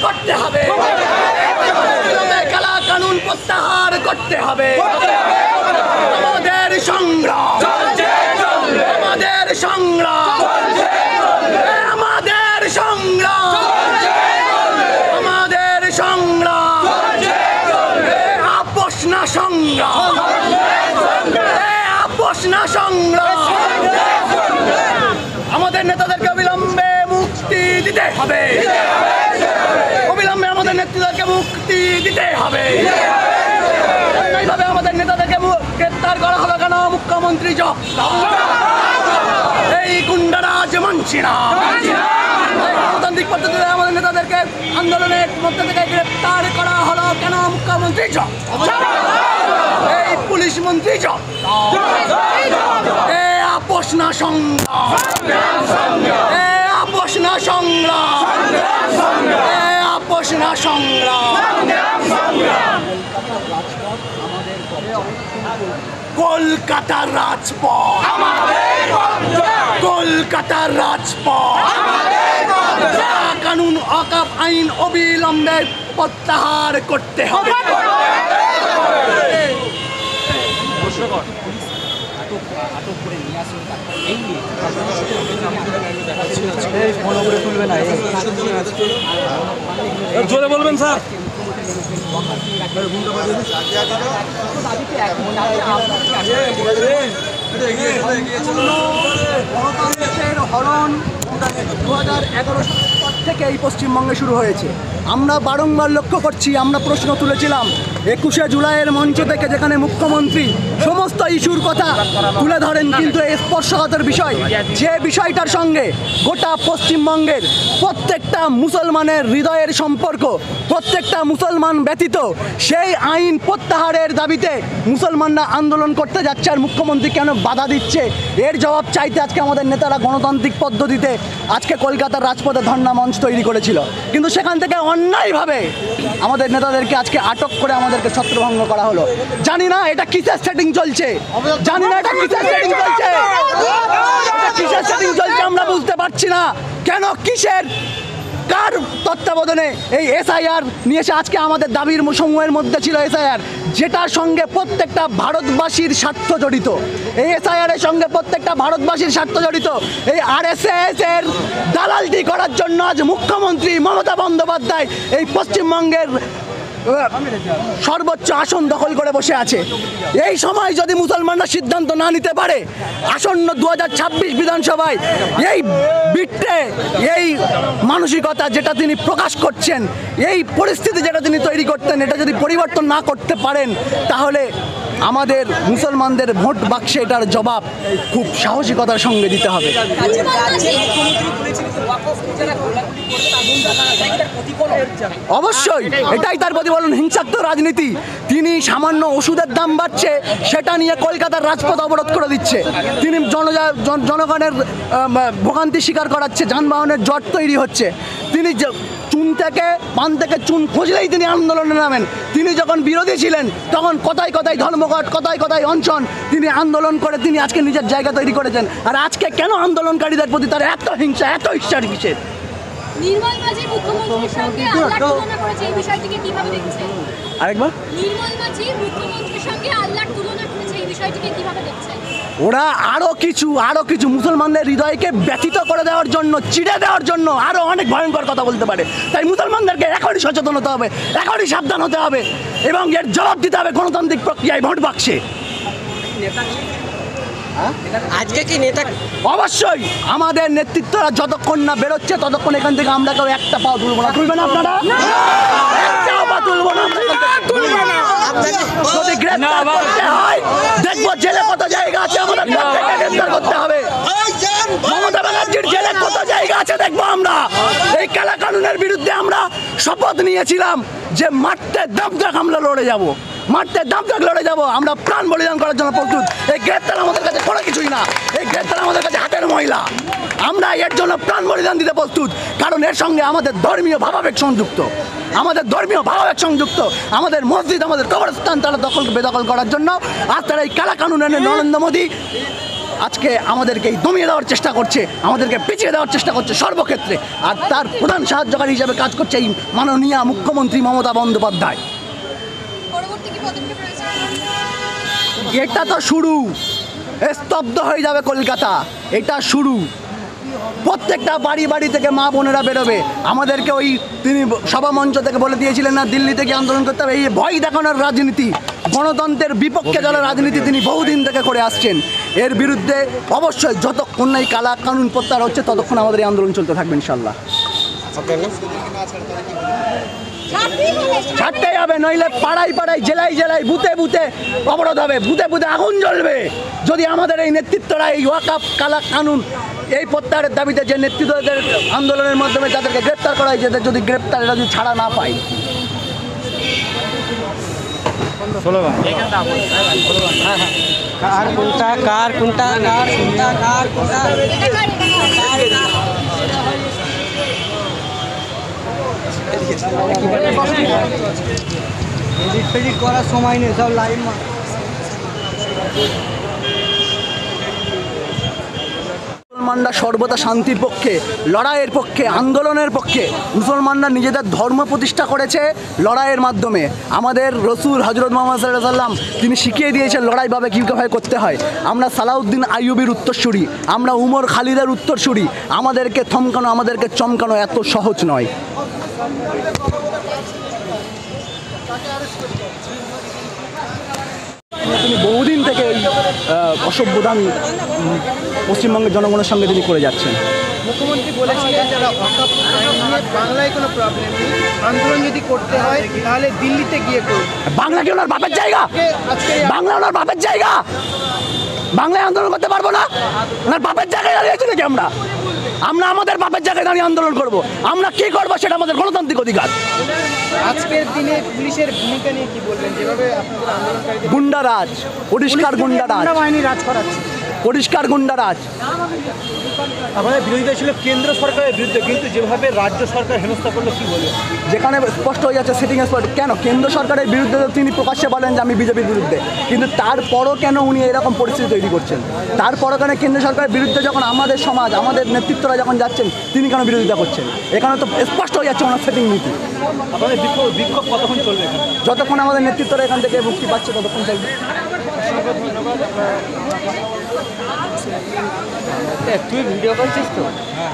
করতে হবে, কালা কানুন প্রত্যাহার করতে হবে। আমাদের সংগ্রাম, আমাদের সংগ্রাম, আমাদের সংগ্রাম, আমাদের সংগ্রাম, আপোষ না সংগ্রাম, আপোষ না সংগ্রাম। আমাদের নেতাদেরকে অবিলম্বে মুক্তি দিতে হবে, অবিলম্বে আমাদের নেতৃত্বকে মুক্তি দিতে হবে। এইভাবে আমাদের নেতাদেরকে গ্রেপ্তার করা হলো কেন? মুখ্যমন্ত্রী এই গুন্ডারাজ মানছি না। গণতান্ত্রিক পদ্ধতিতে আমাদের নেতাদেরকে আন্দোলনের মধ্যে থেকে গ্রেপ্তার করা হলো কেন? মুখ্যমন্ত্রী এই পুলিশ মন্ত্রী আপোষ না সংগ্রাম, আপোষ না সংগ্রাম, আপোষ না সংগ্রাম। কলকাতার রাজপথ, কলকাতার রাজপথ, কানুন অকাপ আইন অবিলম্বে প্রত্যাহার করতে হবে। জোরে বলবেন স্যার। হরণ 2011 সাল থেকে এই পশ্চিমবঙ্গে শুরু হয়েছে। আমরা বারংবার লক্ষ্য করছি, আমরা প্রশ্ন তুলেছিলাম 21শে জুলাইয়ের মঞ্চ থেকে, যেখানে মুখ্যমন্ত্রী সমস্ত ইস্যুর কথা তুলে ধরেন, কিন্তু এই স্পর্শকাতর বিষয়, যে বিষয়টার সঙ্গে গোটা পশ্চিমবঙ্গের প্রত্যেকটা মুসলমানের হৃদয়ের সম্পর্ক, প্রত্যেকটা মুসলমান ব্যতীত সেই আইন প্রত্যাহারের দাবিতে মুসলমানরা আন্দোলন করতে যাচ্ছে, আর মুখ্যমন্ত্রী কেন বাধা দিচ্ছে, এর জবাব চাইতে আজকে আমাদের নেতারা গণতান্ত্রিক পদ্ধতিতে আজকে কলকাতার রাজপথে ধর্ণা মঞ্চ তৈরি করেছিল। কিন্তু সেখান থেকে অন্যায়ভাবে আমাদের নেতাদেরকে আজকে আটক করে আমাদেরকে ছত্রভঙ্গ করা হলো। জানি না এটা কিসের সেটিং চলছে, জানি না এটা কিসের সেটিং চলছে, এটা কিসের সেটিং চলছে আমরা বুঝতে পারছি না। কেন, কিসের, কার তত্ত্বাবধানে এই এসআইআর নিয়ে এসে আজকে আমাদের দাবির সমূহের মধ্যে ছিল এসআইআর, যেটার সঙ্গে প্রত্যেকটা ভারতবাসীর স্বার্থ জড়িত। এই এসআইআরের সঙ্গে প্রত্যেকটা ভারতবাসীর স্বার্থ জড়িত। এই আরএসএস এর দালালটি করার জন্য আজ মুখ্যমন্ত্রী মমতা বন্দ্যোপাধ্যায় এই পশ্চিমবঙ্গের সর্বোচ্চ আসন দখল করে বসে আছে। এই সময় যদি মুসলমানরা সিদ্ধান্ত না নিতে পারে, আসন্ন 2026 বিধানসভায় এই বিট্টে, এই মানসিকতা যেটা তিনি প্রকাশ করছেন, এই পরিস্থিতি যেটা তিনি তৈরি করতেন, এটা যদি পরিবর্তন না করতে পারেন, তাহলে আমাদের মুসলমানদের ভোট বাক্সে এটার জবাব খুব সাহসিকতার সঙ্গে দিতে হবে। অবশ্যই এটাই তার প্রতিফলন, হিংসাত্মক রাজনীতি। তিনি সামান্য ওষুধের দাম বাড়ছে সেটা নিয়ে কলকাতার রাজপথ অবরোধ করে দিচ্ছে, তিনি জনগণের ভোগান্তি স্বীকার করাচ্ছে, যানবাহনের জট তৈরি হচ্ছে। তিনি চুন থেকে পান থেকে চুন খুঁজলেই তিনি আন্দোলনে নামেন। তিনি যখন বিরোধী ছিলেন তখন কথায় কথায় ধর্মঘট, কথায় কথায় অনশন, তিনি আন্দোলন করে তিনি আজকে নিজের জায়গা তৈরি করেছেন। আর আজকে কেন আন্দোলনকারীদের প্রতি তার এত হিংসা, এত ঈর্ষার কিসের? নির্মল মাঝি মুখ্যমন্ত্রীর সঙ্গে আল্লাহর তুলনা করেছে, এই বিষয়টিকে কিভাবে দেখছেন? আরেকবার। নির্মল মাঝি মুখ্যমন্ত্রীর সঙ্গে আল্লাহর তুলনা করেছে, এই বিষয়টিকে কিভাবে দেখছেন? ওরা আরো কিছু মুসলমানদের হৃদয়কে ব্যথিত করে দেওয়ার জন্য, চিড়ে দেওয়ার জন্য আরো অনেক ভয়ঙ্কর কথা বলতে পারে। তাই মুসলমানদেরকে এখনই সচেতন হতে হবে, এখনই সাবধান হতে হবে এবং এর জবাব দিতে হবে গণতান্ত্রিক প্রক্রিয়ায়, ভোট বাক্সে। আজকে কি নেতা? অবশ্যই আমাদের নেতৃত্বরা যতক্ষণ না বেরোচ্ছে ততক্ষণ এখান থেকে আমরা কেউ একটা পাও তুলবো না। তুলবেন আপনারা? একটাও পা তুলবো না। যদি গ্রেফতার করতে হয়, দেখবো জেলে কত জায়গা আছে, আমাদের গ্রেফতার করতে হবে। মমতা ব্যানার্জির জেলে কত জায়গা আছে দেখবো আমরা। এই কালা কানুনের বিরুদ্ধে আমরা শপথ নিয়েছিলাম যে মারতে দাম দেখ আমরা লড়ে যাবো, মারতে দাম দেখ লড়ে যাবো, আমরা প্রাণ বলিদান করার জন্য প্রস্তুত। এই গ্রেফতার আমাদের কাছে কোনো কিছুই না, এই গ্রেফতার আমাদের কাছে হাতের ময়লা। আমরা এর জন্য প্রাণ বলিদান দিতে প্রস্তুত, কারণ এর সঙ্গে আমাদের ধর্মীয় ভাবাবেগ সংযুক্ত, আমাদের ধর্মীয় ভাবাবেগ সংযুক্ত। আমাদের মসজিদ, আমাদের কবরস্থান তারা বেদখল করার জন্য আজ তারা এই কালা কানুন এনে নরেন্দ্র মোদী আজকে আমাদেরকে দমিয়ে দেওয়ার চেষ্টা করছে, আমাদেরকে পিছিয়ে দেওয়ার চেষ্টা করছে সর্বক্ষেত্রে। আর তার প্রধান সাহায্যকারী হিসেবে কাজ করছে এই মাননীয় মুখ্যমন্ত্রী মমতা বন্দ্যোপাধ্যায়। পরবর্তী কি পদক্ষেপ রয়েছে? এটা তো শুরু, স্তব্ধ হয়ে যাবে কলকাতা, এটা শুরু। প্রত্যেকটা বাড়ি বাড়ি থেকে মা বোনেরা বেরোবে। আমাদেরকে ওই তিনি সভামঞ্চ থেকে বলে দিয়েছিলেন না দিল্লি থেকে আন্দোলন করতে হবে, এই ভয় দেখানোর রাজনীতি, গণতন্ত্রের বিপক্ষে যারা রাজনীতি তিনি বহুদিন থেকে করে আসছেন। এর বিরুদ্ধে অবশ্যই যতক্ষণ না এই কালা কানুন প্রত্যাহার হচ্ছে ততক্ষণ আমাদের এই আন্দোলন চলতে থাকবে ইনশাল্লাহ। ছাড়তেই হবে, নইলে পাড়ায় পাড়ায় জেলায় জেলায় বুথে বুথে অবরোধ হবে, বুথে বুথে আগুন জ্বলবে। যদি আমাদের এই নেতৃত্বরা এই ওয়াকাফ কালা কানুন এই প্রত্যাহারের দাবিতে যে নেতৃত্বদের আন্দোলনের মাধ্যমে যাদেরকে গ্রেপ্তার করা হয়েছে যদি গ্রেপ্তারেরা যদি ছাড়া না পায়, কার কোনটা কার কোনটা কার কোনটা কার কোনটা এডিট ফেডিট করার সময় নেই, সব লাইভ মুসলমানরা সর্বদা শান্তির পক্ষে, লড়াইয়ের পক্ষে, আন্দোলনের পক্ষে। মুসলমানরা নিজেদের ধর্ম প্রতিষ্ঠা করেছে লড়াইয়ের মাধ্যমে। আমাদের রসুল হজরত মুহাম্মদ সাল্লাল্লাহু আলাইহি ওয়াসাল্লাম তিনি শিখিয়ে দিয়েছেন লড়াইভাবে কীভাবে করতে হয়। আমরা সালাউদ্দিন আইয়ুবির উত্তরসূরি, আমরা উমর খালিদের উত্তরসূরি। আমাদেরকে থমকানো, আমাদেরকে চমকানো এত সহজ নয়। তিনি বহুদিন থেকে এই অসভ্যদান পশ্চিমবঙ্গের জনগণের সঙ্গে তিনি করে যাচ্ছেন। মুখ্যমন্ত্রী বলেছিলেন যারা ওয়াকফ আইন নিয়ে বাংলায় কোনো প্রবলেম নেই, আন্দোলন যদি করতে হয় তাহলে দিল্লিতে গিয়ে করুন। বাংলা কি ওনার বাপের জায়গা? বাংলা ওনার বাপের জায়গা? বাংলায় আন্দোলন করতে পারবো না? ওনার বাপের জায়গায় দাঁড়িয়েছি নাকি আমরা? আমরা আমাদের বাপের জায়গায় দাঁড়িয়ে আন্দোলন করব। আমরা কি করবো সেটা আমাদের গণতান্ত্রিক অধিকার। আজকের দিনে পুলিশের ভূমিকা নিয়ে কি বলবেন? যেভাবে আপনাদের আন্দোলনকারীদের গুন্ডারাজ, পরিষ্কার গুন্ডারাজ, বাহিনী রাজ করাচ্ছে, পরিষ্কার গুন্ডারাজ। আমাদের বিরোধিতা ছিল কেন্দ্র সরকারের বিরুদ্ধে, কিন্তু যেভাবে রাজ্য সরকার হেনস্থা করলো কি বলবো? যেখানে স্পষ্ট হয়ে যাচ্ছে সিটিং স্পট। কেন কেন্দ্র সরকারের বিরুদ্ধে তো তিনি প্রকাশ্যে বলেন যে আমি বিজেপির বিরুদ্ধে, কিন্তু তারপরও কেন উনি এরকম পরিস্থিতি তৈরি করছেন? তারপরও কেন কেন্দ্র সরকারের বিরুদ্ধে যখন আমাদের সমাজ, আমাদের নেতৃত্বরা যখন যাচ্ছেন তিনি কেন বিরোধিতা করছেন? এখানে তো স্পষ্ট হয়ে যাচ্ছে ওনার সেটিং নীতি। আপনাদের বিক্ষোভ কতক্ষণ চলবে এখানে? যতক্ষণ আমাদের নেতৃত্বরা এখান থেকে মুক্তি পাচ্ছে ততক্ষণ চলবে। তুই ভিডিও করছিস তো? হ্যাঁ,